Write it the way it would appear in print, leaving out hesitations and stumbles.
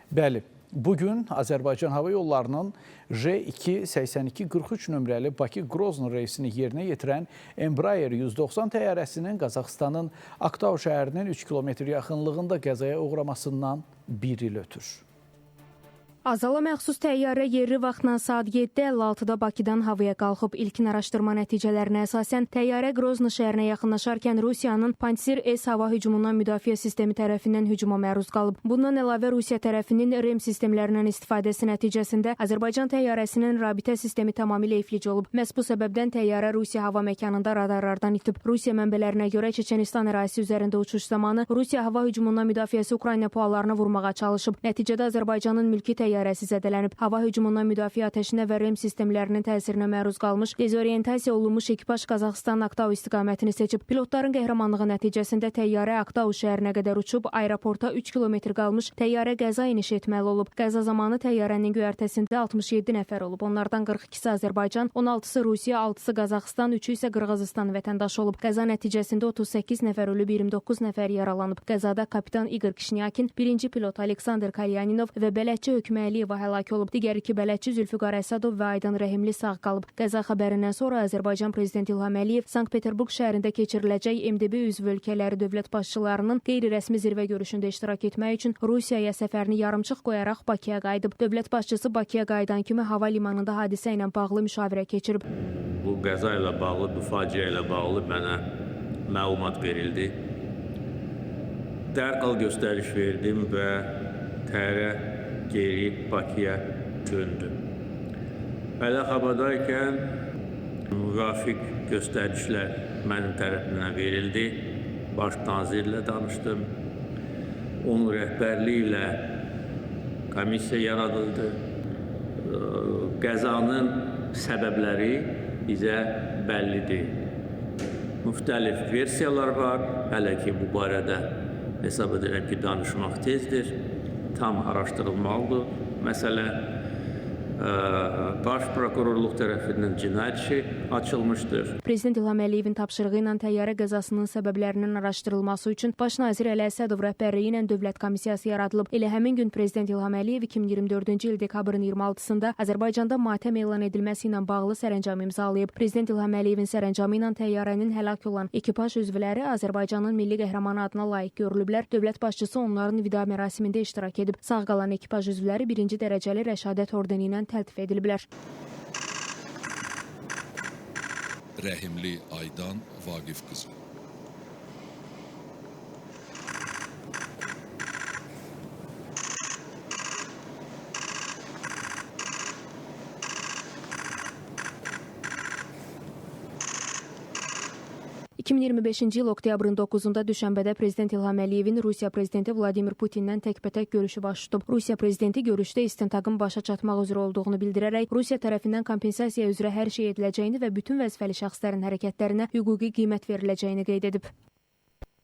Bəli, bugün Azərbaycan Hava Yollarının J282-43 nömrəli Bakı-Grozny reysini yerinə yetirən Embraer 190 təyyarəsinin Qazaxıstanın Aktau şəhərinin 3 kilometr yaxınlığında qəzaya uğramasından bir il ötür. Azala məxsus təyyarə yerli vaxtla saat 7:56-da Bakıdan havaya qalxıb. İlkin araşdırma nəticələrinə əsasən təyyarə Grozny şəhərinə yaxınlaşarkən Rusiyanın Pantsir S hava hücumundan müdafiə sistemi tərəfindən hücuma məruz qalıb. Bundan əlavə Rusiya tərəfinin REM sistemlərindən istifadəsi nəticəsində Azərbaycan təyyarəsinin rabitə sistemi tamamilə iflic olub. Məhz bu səbəbdən təyyarə Rusiya hava məkanında radarlardan itib. Rusiya mənbələrinə görə Çeçenistan ərazisi üzərində uçuş zamanı Rusiya hava hücumundan müdafiəsi Ukrayna PUA-larını vurmağa çalışıb. Nəticədə Azərbaycanın mülki təyyarəsi zədələnib. Hava hücumundan müdafiə atəşinə və REM sistemlərinin təsirinə məruz qalmış, dezorientasiya olunmuş ekipaj Qazaxıstanın Aktau istiqamətini seçib. Pilotların qəhrəmanlığı nəticəsində təyyarə Aktau şəhərinə qədər uçub, aeroporta 3 kilometr qalmış təyyarə qəza eniş etməli olub. Qəza zamanı təyyarənin göyərtəsində 67 nəfər olub. Onlardan 42-si Azərbaycan, 16-sı Rusiya, 6-sı Qazaxıstan, 3-ü isə Qırğızıstan vətəndaşı olub. Qəza nəticəsində 38 nəfər ölüb, 29 nəfər yaralanıb. Qəzada kapitan İqor Kişnyakin, birinci pilot Aleksandr Kalyaninov və bələdçi Hökmə Əliyeva həlak olub. Digər iki bələdçi Zülfüqar Əsədov və Aydan Rəhimli sağ qalıb. Qəza xəbərindən sonra Azərbaycan prezidenti İlham Əliyev Sankt-Peterburq şəhərində keçiriləcək MDB üzv ölkələri dövlət başçılarının qeyri-rəsmi zirvə görüşündə iştirak etmək üçün Rusiyaya səfərini yarımçıq qoyaraq Bakıya qayıdıb. Dövlət başçısı Bakıya qayıdan kimi hava limanında hadisə ilə bağlı müşavirə keçirib. Bu qəza ilə bağlı, bu faciə ilə bağlı mənə məlumat verildi. Dərhal göstəriş verdim və təyyarə geri Bakıya döndü. Belə havadaykən müvafiq göstərişlər mənim tərəfimdən verildi. Baş nazirlə danışdım. Onun rəhbərliyi ilə komissiya yaradıldı. Qəzanın səbəbləri bizə bəllidir. Müxtəlif versiyalar var. Hələ ki bu barədə hesab edirəm ki, danışmaq tezdir. Tam araşdırılmalıdır. Məsələ Baş prokurorluq tərəfindən cinayət işi açılmışdır. Prezident İlham Əliyevin tapşırığı ilə təyyarə qəzasının səbəblərinin araşdırılması üçün Baş nazir Əli Əsədov rəhbərliyi ilə dövlət komissiyası yaradılıb. Elə həmin gün Prezident İlham Əliyev 2024-cü il dekabrın 26-sında Azərbaycanda matəm elan edilməsi ilə bağlı sərəncam imzalayıb. Prezident İlham Əliyevin sərəncamı ilə təyyarənin həlak olan ekipaj üzvləri Azərbaycanın milli qəhrəmanı adına layiq görülüblər. Dövlət başçısı onların vida mərasimində iştirak edib. Sağ qalan ekipaj üzvləri 1-ci dərəcəli Rəşadət ordeni ilə təltif ediliblər. Rəhimli Aydan Vaqif qızı. 2025-ci il oktyabrın 9-da Düşənbədə Prezident İlham Əliyevin Rusiya prezidenti Vladimir Putinlə təkbətək görüşü baş tutub. Rusiya prezidenti görüşdə istintaqın başa çatmaq üzrə olduğunu bildirərək Rusiya tərəfindən kompensasiya üzrə hər şey ediləcəyini və bütün vəzifəli şəxslərin hərəkətlərinə hüquqi qiymət veriləcəyini qeyd edib.